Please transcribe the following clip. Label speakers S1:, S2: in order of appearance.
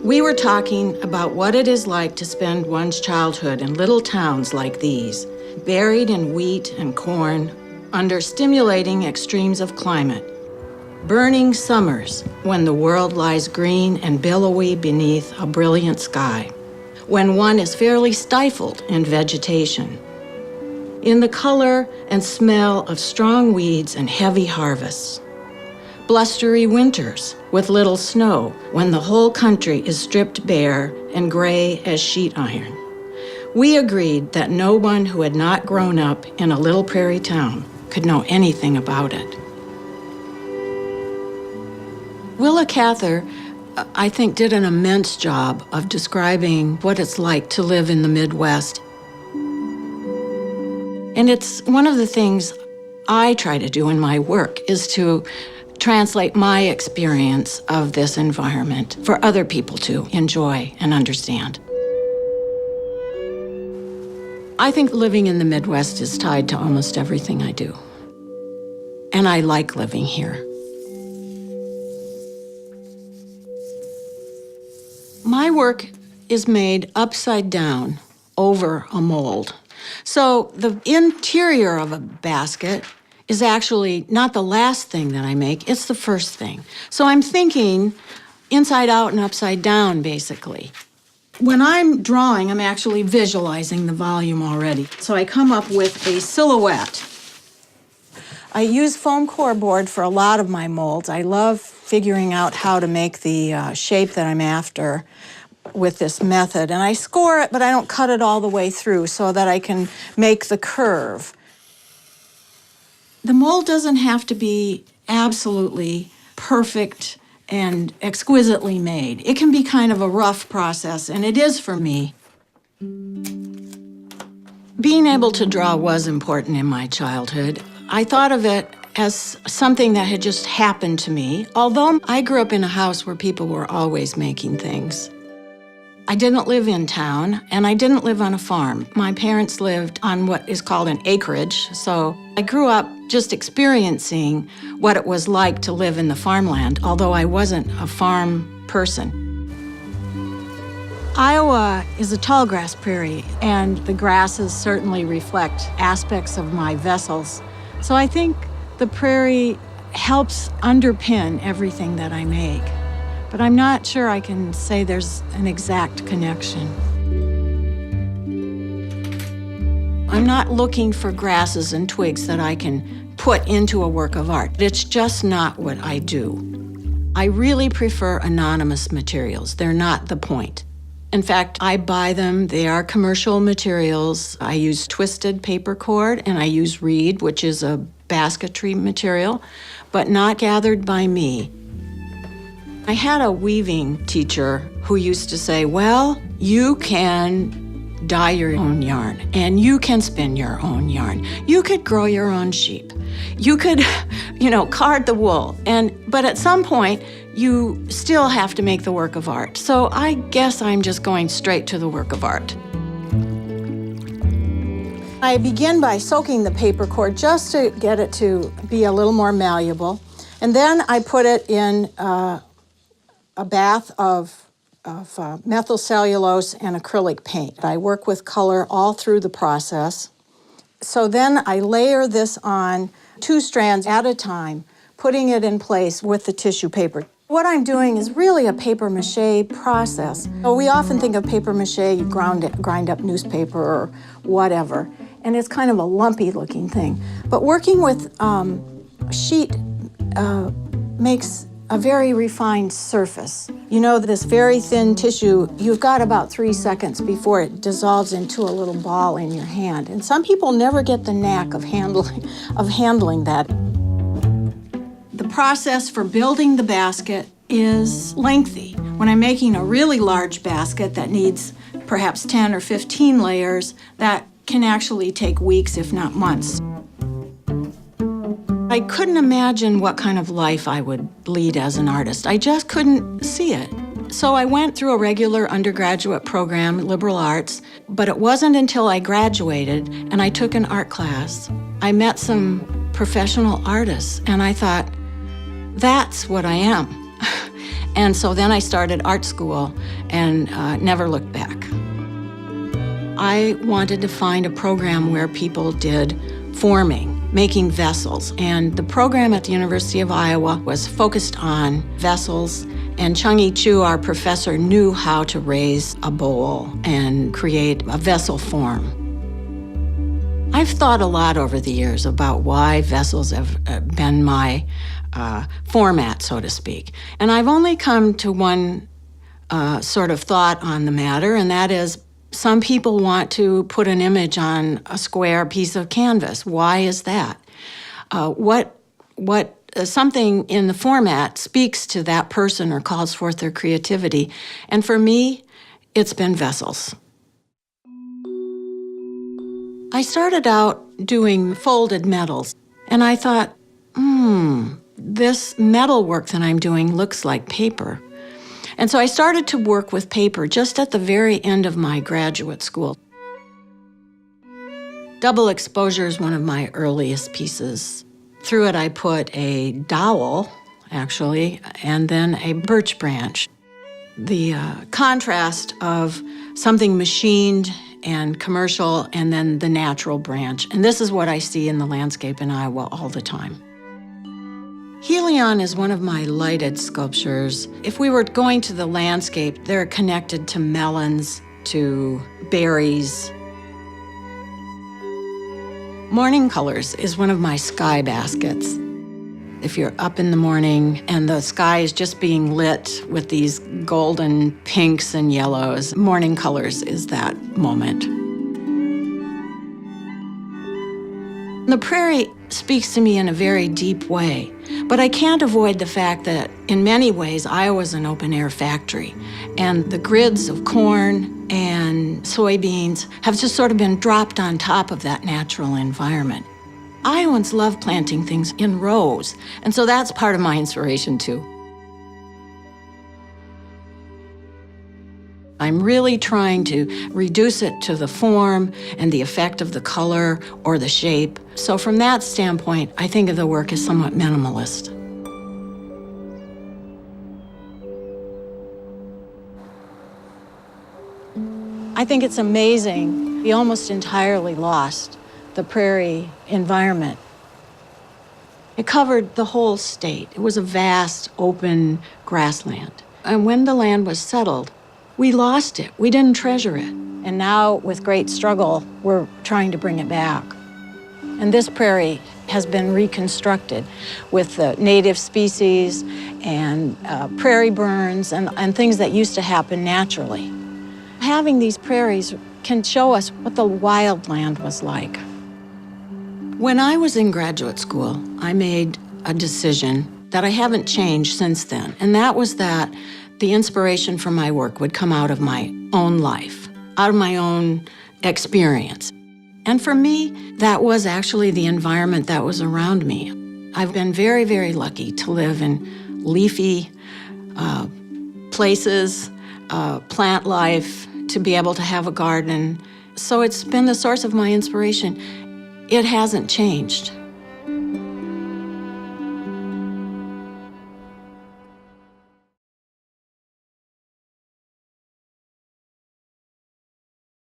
S1: We were talking about what it is like to spend one's childhood in little towns like these, buried in wheat and corn, under stimulating extremes of climate. Burning summers, when the world lies green and billowy beneath a brilliant sky, when one is fairly stifled in vegetation. In the color and smell of strong weeds and heavy harvests. Blustery winters with little snow, when the whole country is stripped bare and gray as sheet iron. We agreed that no one who had not grown up in a little prairie town could know anything about it. Willa Cather, I think, did an immense job of describing what it's like to live in the Midwest. And it's one of the things I try to do in my work, is to translate my experience of this environment for other people to enjoy and understand. I think living in the Midwest is tied to almost everything I do. And I like living here. My work is made upside down over a mold. So the interior of a basket is actually not the last thing that I make, it's the first thing. So I'm thinking inside out and upside down, basically. When I'm drawing, I'm actually visualizing the volume already. So I come up with a silhouette. I use foam core board for a lot of my molds. I love figuring out how to make the shape that I'm after with this method. And I score it, but I don't cut it all the way through so that I can make the curve. The mold doesn't have to be absolutely perfect and exquisitely made. It can be kind of a rough process, and it is for me. Being able to draw was important in my childhood. I thought of it as something that had just happened to me, although I grew up in a house where people were always making things. I didn't live in town, and I didn't live on a farm. My parents lived on what is called an acreage, so I grew up just experiencing what it was like to live in the farmland, although I wasn't a farm person. Iowa is a tall grass prairie, and the grasses certainly reflect aspects of my vessels. So I think the prairie helps underpin everything that I make. But I'm not sure I can say there's an exact connection. I'm not looking for grasses and twigs that I can put into a work of art. It's just not what I do. I really prefer anonymous materials. They're not the point. In fact, I buy them. They are commercial materials. I use twisted paper cord, and I use reed, which is a basketry material, but not gathered by me. I had a weaving teacher who used to say, well, you can dye your own yarn, and you can spin your own yarn. You could grow your own sheep. You could, card the wool. But at some point, you still have to make the work of art. So I guess I'm just going straight to the work of art. I begin by soaking the paper cord just to get it to be a little more malleable. And then I put it in a bath of methylcellulose and acrylic paint. I work with color all through the process. So then I layer this on 2 strands at a time, putting it in place with the tissue paper. What I'm doing is really a paper mache process. So we often think of paper mache, you grind up newspaper or whatever, and it's kind of a lumpy looking thing. But working with sheet makes a very refined surface. This very thin tissue, you've got about 3 seconds before it dissolves into a little ball in your hand. And some people never get the knack of handling that. The process for building the basket is lengthy. When I'm making a really large basket that needs perhaps 10 or 15 layers, that can actually take weeks, if not months. I couldn't imagine what kind of life I would lead as an artist. I just couldn't see it. So I went through a regular undergraduate program, liberal arts, but it wasn't until I graduated and I took an art class, I met some professional artists, and I thought, that's what I am. And so then I started art school and never looked back. I wanted to find a program where people did forming, making vessels. And the program at the University of Iowa was focused on vessels. And Chunghi Choo, our professor, knew how to raise a bowl and create a vessel form. I've thought a lot over the years about why vessels have been my format, so to speak. And I've only come to one sort of thought on the matter, and that is some people want to put an image on a square piece of canvas. Why is that? Something in the format speaks to that person or calls forth their creativity. And for me, it's been vessels. I started out doing folded metals, and I thought, this metal work that I'm doing looks like paper. And so I started to work with paper just at the very end of my graduate school. Double exposure is one of my earliest pieces. Through it, I put a dowel, actually, and then a birch branch. The contrast of something machined and commercial, and then the natural branch. And this is what I see in the landscape in Iowa all the time. HELION is one of my lighted sculptures. If we were going to the landscape, they're connected to melons, to berries. Morning Colors is one of my sky baskets. If you're up in the morning and the sky is just being lit with these golden pinks and yellows, Morning Colors is that moment. The prairie speaks to me in a very deep way, but I can't avoid the fact that in many ways Iowa's an open-air factory, and the grids of corn and soybeans have just sort of been dropped on top of that natural environment. Iowans love planting things in rows, and so that's part of my inspiration too. I'm really trying to reduce it to the form and the effect of the color or the shape. So from that standpoint, I think of the work as somewhat minimalist. I think it's amazing. We almost entirely lost the prairie environment. It covered the whole state. It was a vast, open grassland. And when the land was settled, we lost it. We didn't treasure it. And now, with great struggle, we're trying to bring it back. And this prairie has been reconstructed with the native species and prairie burns and things that used to happen naturally. Having these prairies can show us what the wild land was like. When I was in graduate school, I made a decision that I haven't changed since then, and that was that the inspiration for my work would come out of my own life, out of my own experience. And for me, that was actually the environment that was around me. I've been very, very lucky to live in leafy places, plant life, to be able to have a garden. So it's been the source of my inspiration. It hasn't changed.